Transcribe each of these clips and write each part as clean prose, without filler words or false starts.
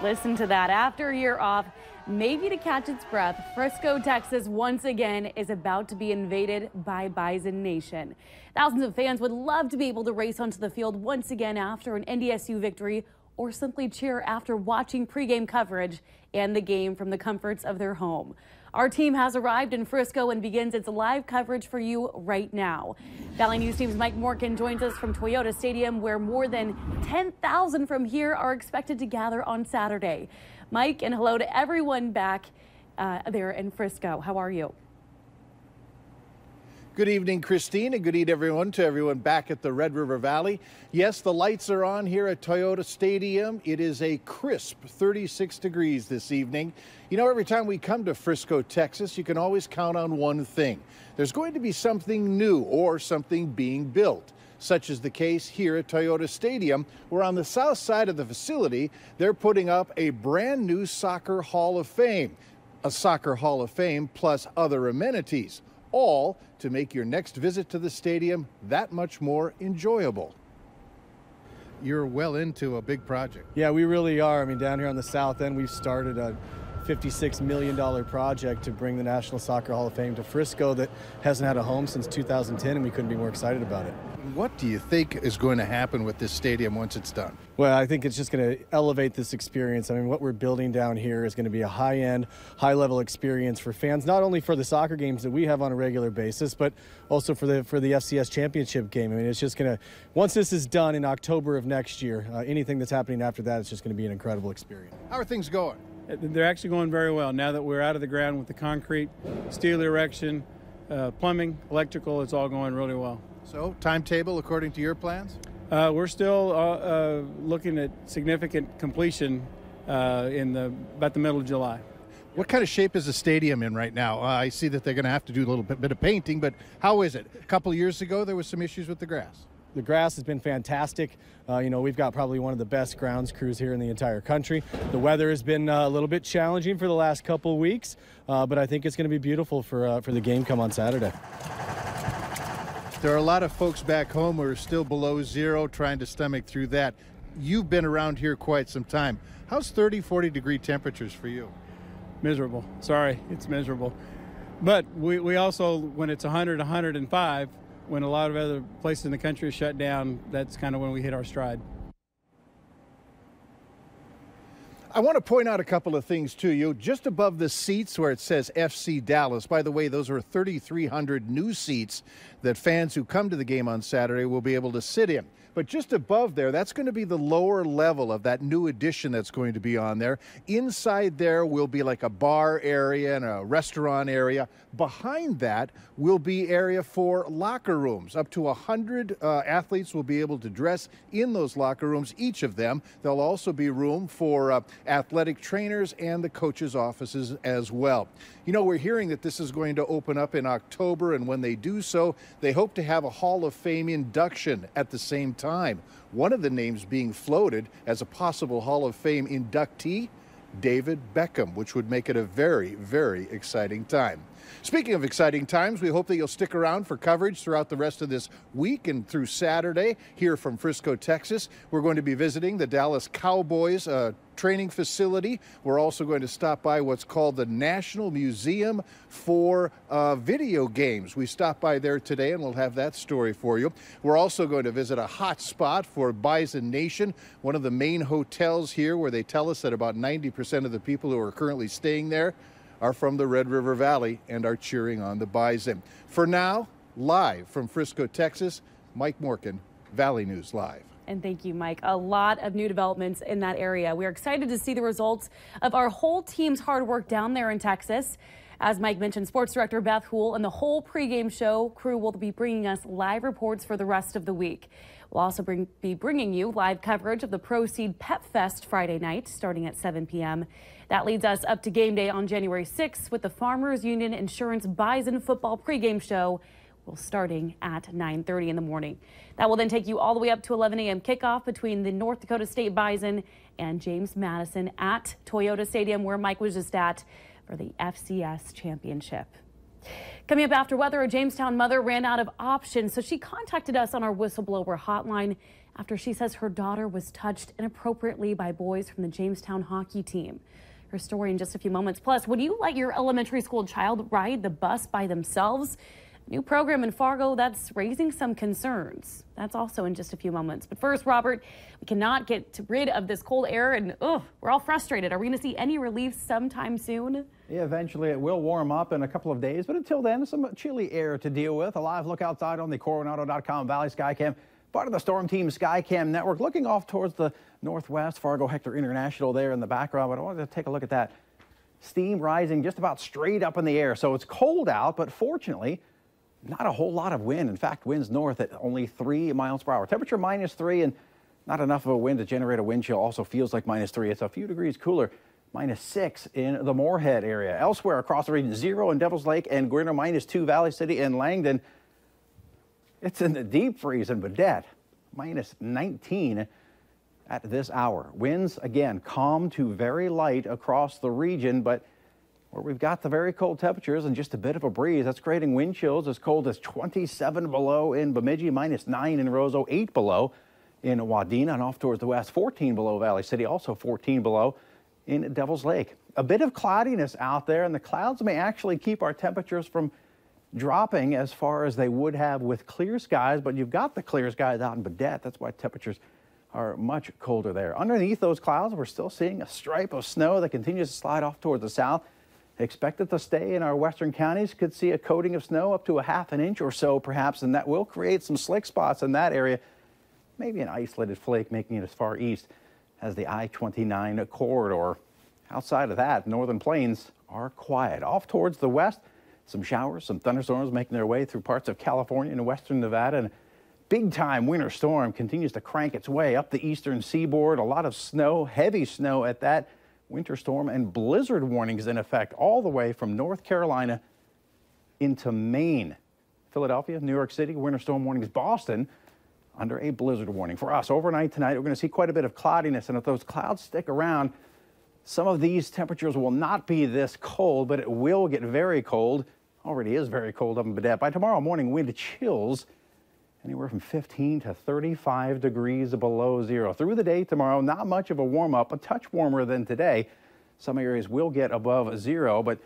Listen to that. After a year off, maybe to catch its breath, Frisco, Texas once again is about to be invaded by Bison Nation. Thousands of fans would love to be able to race onto the field once again after an NDSU victory, or simply cheer after watching pregame coverage and the game from the comforts of their home. Our team has arrived in Frisco and begins its live coverage for you right now. Valley News Team's Mike Morgan joins us from Toyota Stadium, where more than 10,000 from here are expected to gather on Saturday. Mike, and hello to everyone back there in Frisco. How are you? Good evening, Christine, and good evening, to everyone back at the Red River Valley. Yes, the lights are on here at Toyota Stadium. It is a crisp 36 degrees this evening. You know, every time we come to Frisco, Texas, you can always count on one thing. There's going to be something new or something being built. Such is the case here at Toyota Stadium, where on the south side of the facility, they're putting up a brand new Soccer Hall of Fame. A Soccer Hall of Fame plus other amenities, all to make your next visit to the stadium that much more enjoyable. You're well into a big project. Yeah, we really are. I mean, down here on the south end, we've started a $56 million project to bring the National Soccer Hall of Fame to Frisco that hasn't had a home since 2010, and we couldn't be more excited about it. What do you think is going to happen with this stadium once it's done? Well, I think it's just going to elevate this experience. I mean, what we're building down here is going to be a high-end, high-level experience for fans, not only for the soccer games that we have on a regular basis, but also for the FCS championship game. I mean, it's just going to, once this is done in October of next year, anything that's happening after that is just going to be an incredible experience. How are things going? They're actually going very well now that we're out of the ground with the concrete, steel erection, plumbing, electrical. It's all going really well. So, timetable according to your plans? We're still looking at significant completion about the middle of July. What kind of shape is the stadium in right now? I see that they're going to have to do a little bit of painting, but how is it? A couple of years ago, there was some issues with the grass. The grass has been fantastic. You know, we've got probably one of the best grounds crews here in the entire country. The weather has been a little bit challenging for the last couple of weeks, but I think it's going to be beautiful for the game come on Saturday. There are a lot of folks back home who are still below zero trying to stomach through that. You've been around here quite some time. How's 30, 40 degree temperatures for you? Miserable. Sorry, it's miserable. But we also, when it's 100, 105, when a lot of other places in the country are shut down, that's kind of when we hit our stride. I want to point out a couple of things to you. Just above the seats where it says FC Dallas, by the way, those are 3,300 new seats that fans who come to the game on Saturday will be able to sit in. But just above there, that's going to be the lower level of that new addition that's going to be on there. Inside there will be like a bar area and a restaurant area. Behind that will be area for locker rooms. Up to 100 athletes will be able to dress in those locker rooms, each of them. There'll also be room for athletic trainers and the coaches' offices as well. You know, we're hearing that this is going to open up in October, and when they do so, they hope to have a Hall of Fame induction at the same time. One of the names being floated as a possible Hall of Fame inductee, David Beckham, which would make it a very, very exciting time. Speaking of exciting times, we hope that you'll stick around for coverage throughout the rest of this week and through Saturday here from Frisco, Texas. We're going to be visiting the Dallas Cowboys training facility. We're also going to stop by what's called the National Museum for Video Games. We stopped by there today, and we'll have that story for you. We're also going to visit a hot spot for Bison Nation, one of the main hotels here, where they tell us that about 90% of the people who are currently staying there are from the Red River Valley and are cheering on the Bison. For now, live from Frisco, Texas, Mike Morgan, Valley News Live. And thank you, Mike. A lot of new developments in that area. We're excited to see the results of our whole team's hard work down there in Texas. As Mike mentioned, Sports Director Beth Houle and the whole pregame show crew will be bringing us live reports for the rest of the week. We'll also be bringing you live coverage of the Proceed Pep Fest Friday night, starting at 7 p.m. That leads us up to game day on January 6th with the Farmers Union Insurance Bison football pregame show, starting at 9:30 in the morning. That will then take you all the way up to 11 a.m. kickoff between the North Dakota State Bison and James Madison at Toyota Stadium, where Mike was just at for the FCS championship. Coming up after weather, a Jamestown mother ran out of options, so she contacted us on our whistleblower hotline after she says her daughter was touched inappropriately by boys from the Jamestown hockey team. Her story in just a few moments. Plus, would you let your elementary school child ride the bus by themselves? New program in Fargo that's raising some concerns. That's also in just a few moments. But first, Robert, we cannot get rid of this cold air and we're all frustrated. Are we going to see any relief sometime soon? Yeah, eventually it will warm up in a couple of days, but until then, some chilly air to deal with. A live look outside on the Coronado.com Valley Skycam, part of the Storm Team Skycam network, looking off towards the northwest, Fargo Hector International there in the background. But I wanted to take a look at that. Steam rising just about straight up in the air. So it's cold out, but fortunately, not a whole lot of wind. In fact, winds north at only 3 miles per hour. Temperature -3 and not enough of a wind to generate a wind chill. Also feels like -3. It's a few degrees cooler. -6 in the Moorhead area. Elsewhere across the region, 0 in Devils Lake and Gwinner, -2 Valley City and Langdon. It's in the deep freeze in Badette, -19 at this hour. Winds, again, calm to very light across the region, but where we've got the very cold temperatures and just a bit of a breeze, that's creating wind chills as cold as 27 below in Bemidji, -9 in Roseau, 8 below in Wadena, and off towards the west, 14 below Valley City, also 14 below in Devils Lake. A bit of cloudiness out there, and the clouds may actually keep our temperatures from dropping as far as they would have with clear skies, but you've got the clear skies out in Badette. That's why temperatures are much colder there. Underneath those clouds, we're still seeing a stripe of snow that continues to slide off towards the south. Expected to stay in our western counties. Could see a coating of snow up to a ½ an inch or so perhaps, and that will create some slick spots in that area. Maybe an isolated flake making it as far east as the I-29 corridor. Outside of that, northern plains are quiet. Off towards the west, some showers, some thunderstorms making their way through parts of California and western Nevada. And big-time winter storm continues to crank its way up the eastern seaboard. A lot of snow, heavy snow at that. Winter storm and blizzard warnings in effect all the way from North Carolina into Maine. Philadelphia, New York City, winter storm warnings. Boston under a blizzard warning. For us, overnight tonight, we're going to see quite a bit of cloudiness, and if those clouds stick around, some of these temperatures will not be this cold, but it will get very cold. Already is very cold up in Badette. By tomorrow morning, wind chills anywhere from 15 to 35 degrees below zero. Through the day tomorrow, not much of a warm-up, a touch warmer than today. Some areas will get above zero, but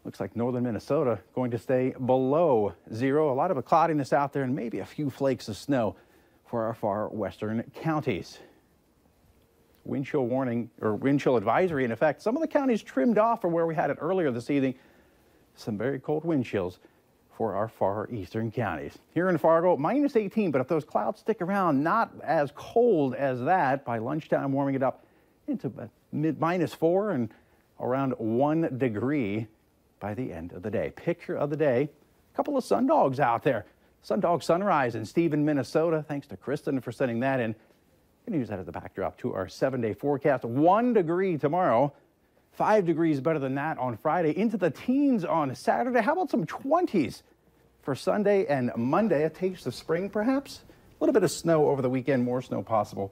looks like northern Minnesota going to stay below zero. A lot of a cloudiness out there and maybe a few flakes of snow for our far western counties. Wind chill warning or wind chill advisory in effect. Some of the counties trimmed off from where we had it earlier this evening. Some very cold wind chills for our far eastern counties. Here in Fargo, -18, but if those clouds stick around, not as cold as that. By lunchtime, warming it up into -4 and around 1 degree by the end of the day. Picture of the day, a couple of sundogs out there. Sundog sunrise in Stephen, Minnesota. Thanks to Kristen for sending that in. Going to use that as the backdrop to our 7-day forecast. 1 degree tomorrow. 5 degrees better than that on Friday. Into the teens on Saturday. How about some 20s for Sunday and Monday? A taste of spring, perhaps? A little bit of snow over the weekend. More snow possible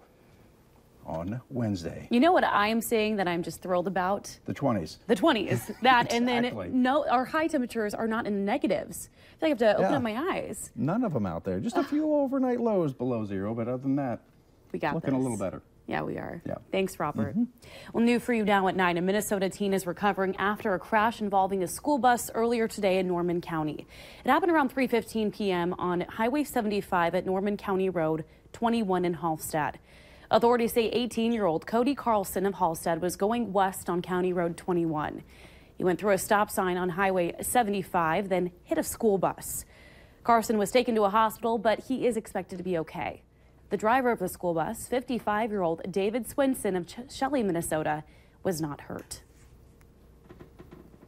on Wednesday. You know what I am seeing that I'm just thrilled about? The 20s. The 20s. That Exactly. And then our high temperatures are not in the negatives. I feel like I have to open up my eyes. None of them out there. Just a few overnight lows below zero, but other than that, We got looking this. a little better. Yeah, we are. Yeah. Thanks, Robert. Well, new for you now at 9. A Minnesota teen is recovering after a crash involving a school bus earlier today in Norman County. It happened around 3:15 p.m. on Highway 75 at Norman County Road 21 in Hallstatt. Authorities say 18-year-old Cody Carlson of Hallstatt was going west on County Road 21. He went through a stop sign on Highway 75, then hit a school bus. Carson was taken to a hospital, but he is expected to be okay. The driver of the school bus, 55-year-old David Swinson of Shelley, Minnesota, was not hurt.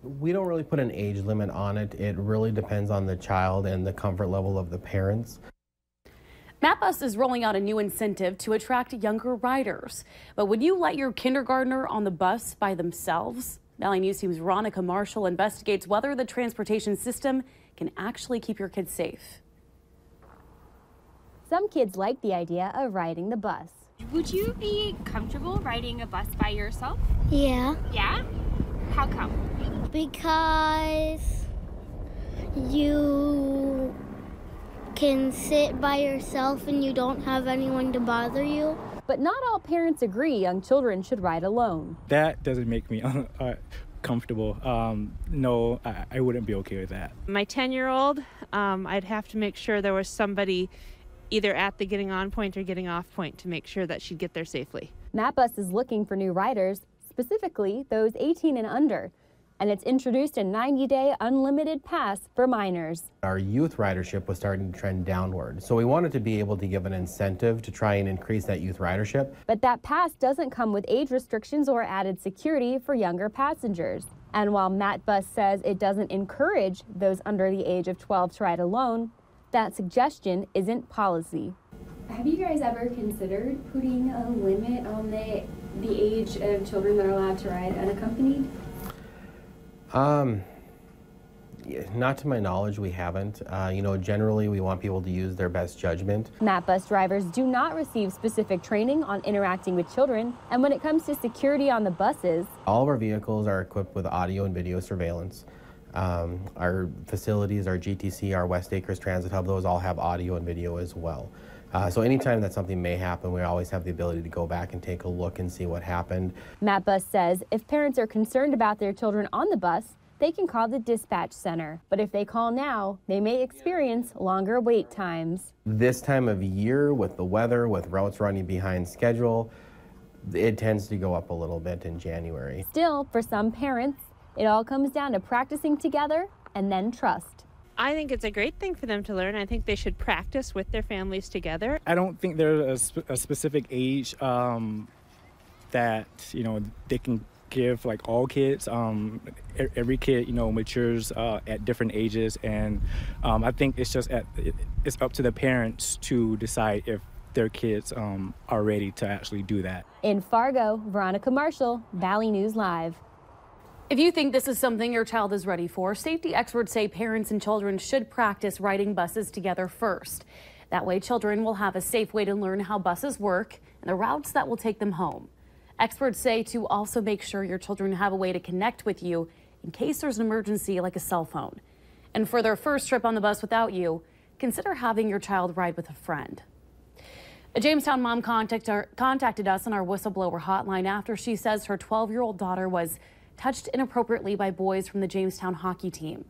We don't really put an age limit on it. It really depends on the child and the comfort level of the parents. MapBus is rolling out a new incentive to attract younger riders. But would you let your kindergartner on the bus by themselves? Valley News Team's Veronica Marshall investigates whether the transportation system can actually keep your kids safe. Some kids like the idea of riding the bus. Would you be comfortable riding a bus by yourself? Yeah, Yeah? How come? because you can sit by yourself and you don't have anyone to bother you. But not all parents agree young children should ride alone. That doesn't make me comfortable. No, I wouldn't be okay with that. My 10-year-old, I'd have to make sure there was somebody either at the getting on point or getting off point to make sure that she'd get there safely. MapBus is looking for new riders, specifically those 18 and under, and it's introduced a 90-day unlimited pass for minors. Our youth ridership was starting to trend downward, so we wanted to be able to give an incentive to try and increase that youth ridership. But that pass doesn't come with age restrictions or added security for younger passengers. And while MapBus says it doesn't encourage those under the age of 12 to ride alone, that suggestion isn't policy. Have you guys ever considered putting a limit on the age of children that are allowed to ride unaccompanied? Not to my knowledge, we haven't. Generally we want people to use their best judgment. MapBus drivers do not receive specific training on interacting with children, and when it comes to security on the buses, all of our vehicles are equipped with audio and video surveillance. Our facilities, our GTC, our West Acres Transit Hub, those all have audio and video as well. So anytime that something may happen, we always have the ability to go back and take a look and see what happened. MapBus says if parents are concerned about their children on the bus, they can call the dispatch center. But if they call now, they may experience longer wait times. This time of year, with the weather, with routes running behind schedule, it tends to go up a little bit in January. Still, for some parents, it all comes down to practicing together and then trust. I think it's a great thing for them to learn. I think they should practice with their families together. I don't think there's a specific age that they can give like all kids. Every kid matures at different ages, and I think it's just it's up to the parents to decide if their kids are ready to actually do that. In Fargo, Veronica Marshall, Valley News Live. If you think this is something your child is ready for, safety experts say parents and children should practice riding buses together first. That way, children will have a safe way to learn how buses work and the routes that will take them home. Experts say to also make sure your children have a way to connect with you in case there's an emergency like a cell phone. And for their first trip on the bus without you, consider having your child ride with a friend. A Jamestown mom contacted us on our whistleblower hotline after she says her 12-year-old daughter was touched inappropriately by boys from the Jamestown hockey team.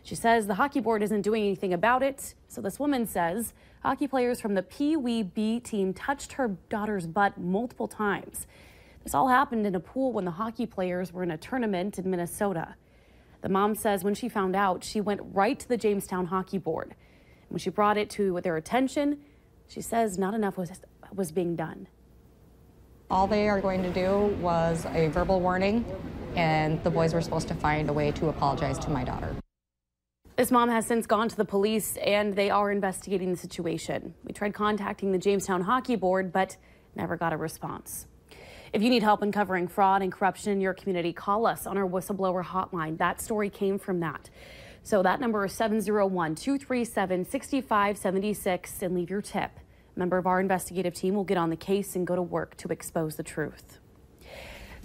She says the hockey board isn't doing anything about it. So this woman says hockey players from the Pee Wee B team touched her daughter's butt multiple times. This all happened in a pool when the hockey players were in a tournament in Minnesota. The mom says when she found out, she went right to the Jamestown hockey board. When she brought it to their attention, she says not enough was being done. All they are going to do was a verbal warning, and the boys were supposed to find a way to apologize to my daughter. This mom has since gone to the police, and they are investigating the situation. We tried contacting the Jamestown Hockey Board, but never got a response. If you need help uncovering fraud and corruption in your community, call us on our whistleblower hotline. That story came from that. So that number is 701-237-6576, and leave your tip. A member of our investigative team will get on the case and go to work to expose the truth.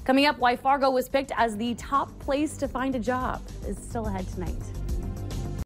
Coming up, why Fargo was picked as the top place to find a job is still ahead tonight.